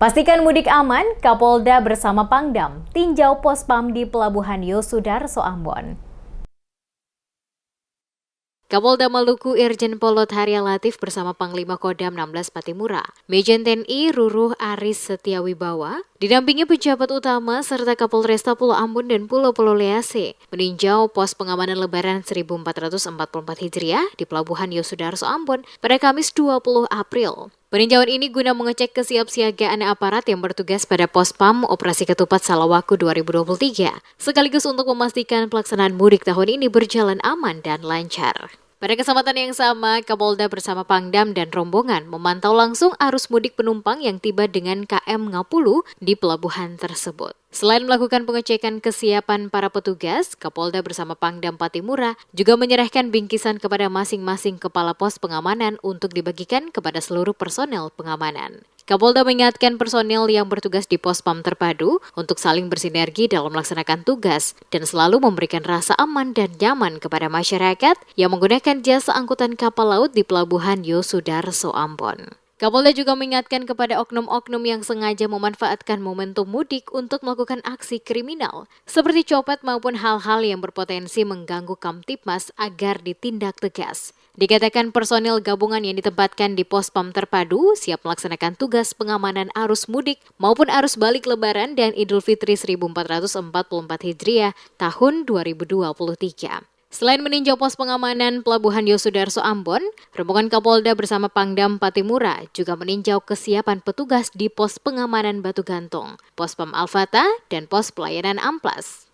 Pastikan mudik aman, Kapolda bersama Pangdam tinjau pospam di Pelabuhan Yosudarso Ambon. Kapolda Maluku Irjen Pol Haria Latif bersama Panglima Kodam 16 Patimura, Majen TNI Ruruh Aris Setiawibawa, didampingi pejabat utama serta Kapolresta Pulau Ambon dan Pulau Lease, meninjau pos pengamanan Lebaran 1444 Hijriah di Pelabuhan Yosudarso Ambon pada Kamis 20 April. Peninjauan ini guna mengecek kesiapsiagaan aparat yang bertugas pada Pospam Operasi Ketupat Salawaku 2023, sekaligus untuk memastikan pelaksanaan mudik tahun ini berjalan aman dan lancar. Pada kesempatan yang sama, Kapolda bersama Pangdam dan rombongan memantau langsung arus mudik penumpang yang tiba dengan KM Ngapulu di pelabuhan tersebut. Selain melakukan pengecekan kesiapan para petugas, Kapolda bersama Pangdam Patimura juga menyerahkan bingkisan kepada masing-masing kepala pos pengamanan untuk dibagikan kepada seluruh personel pengamanan. Kapolda mengingatkan personel yang bertugas di Pospam terpadu untuk saling bersinergi dalam melaksanakan tugas dan selalu memberikan rasa aman dan nyaman kepada masyarakat yang menggunakan jasa angkutan kapal laut di Pelabuhan Yosudarso Ambon. Kapolda juga mengingatkan kepada oknum-oknum yang sengaja memanfaatkan momentum mudik untuk melakukan aksi kriminal, seperti copet maupun hal-hal yang berpotensi mengganggu Kamtipmas agar ditindak tegas. Dikatakan personil gabungan yang ditempatkan di Pospam terpadu siap melaksanakan tugas pengamanan arus mudik maupun arus balik Lebaran dan Idul Fitri 1444 Hijriah tahun 2023. Selain meninjau pos pengamanan Pelabuhan Yosudarso Ambon, rombongan Kapolda bersama Pangdam Patimura juga meninjau kesiapan petugas di pos pengamanan Batu Gantung, Pospam Alfata, dan pos pelayanan Amplas.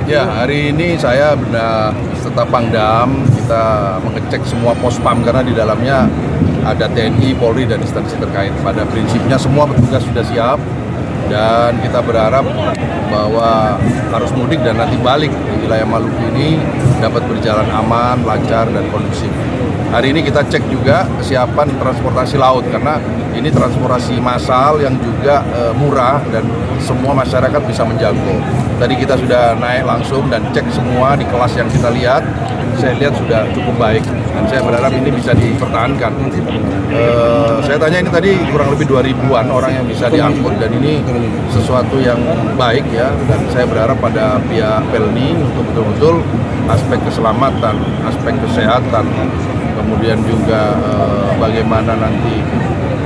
Ya, hari ini saya beserta Pangdam, kita mengecek semua pospam karena di dalamnya ada TNI, Polri, dan instansi terkait. Pada prinsipnya semua petugas sudah siap dan kita berharap bahwa arus mudik dan nanti balik di wilayah Maluku ini dapat berjalan aman, lancar, dan kondusif. Hari ini kita cek juga kesiapan transportasi laut karena ini transportasi massal yang juga murah dan semua masyarakat bisa menjangkau. Tadi kita sudah naik langsung dan cek semua di kelas yang kita lihat. Saya lihat sudah cukup baik dan saya berharap ini bisa dipertahankan. Saya tanya ini tadi kurang lebih 2.000-an orang yang bisa diangkut dan ini sesuatu yang baik ya, dan saya berharap pada pihak Pelni untuk betul-betul aspek keselamatan, aspek kesehatan, kemudian juga bagaimana nanti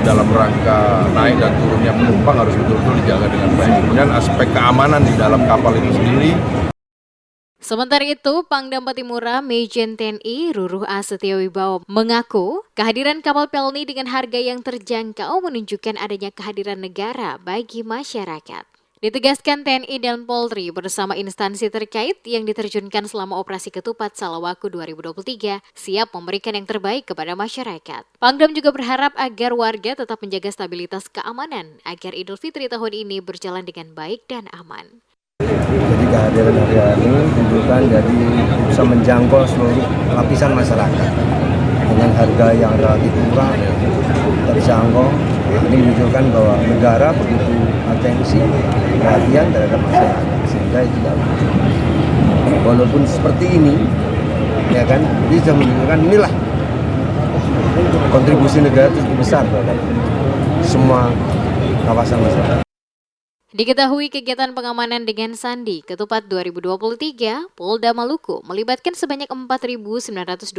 dalam rangka naik dan turunnya penumpang harus betul-betul dijaga dengan baik. Kemudian aspek keamanan di dalam kapal itu sendiri. Sementara itu, Pangdam Patimura Majen TNI Ruruh Aris Setiawibawa mengaku kehadiran kapal Pelni dengan harga yang terjangkau menunjukkan adanya kehadiran negara bagi masyarakat. Ditegaskan TNI dan Polri bersama instansi terkait yang diterjunkan selama Operasi Ketupat Salawaku 2023 siap memberikan yang terbaik kepada masyarakat. Pangdam juga berharap agar warga tetap menjaga stabilitas keamanan agar Idul Fitri tahun ini berjalan dengan baik dan aman. Jadi kehadiran hari ini menunjukkan jadi bisa menjangkau seluruh lapisan masyarakat dengan harga yang relatif murah, terjangkau. Ini menunjukkan bahwa negara begitu atensi, perhatian terhadap masyarakat, sehingga tidak walaupun seperti ini, ya kan, ini sudah menunjukkan inilah kontribusi negara itu besar terhadap semua kawasan masyarakat. Diketahui kegiatan pengamanan dengan Sandi Ketupat 2023, Polda Maluku melibatkan sebanyak 4.923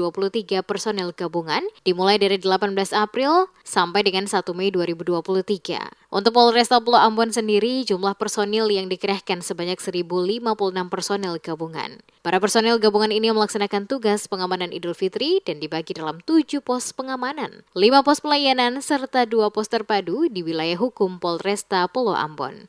personel gabungan dimulai dari 18 April sampai dengan 1 Mei 2023. Untuk Polresta Pulau Ambon sendiri, jumlah personil yang dikerahkan sebanyak 1.056 personel gabungan. Para personel gabungan ini melaksanakan tugas pengamanan Idul Fitri dan dibagi dalam 7 pos pengamanan, 5 pos pelayanan, serta 2 pos terpadu di wilayah hukum Polresta Pulau Ambon.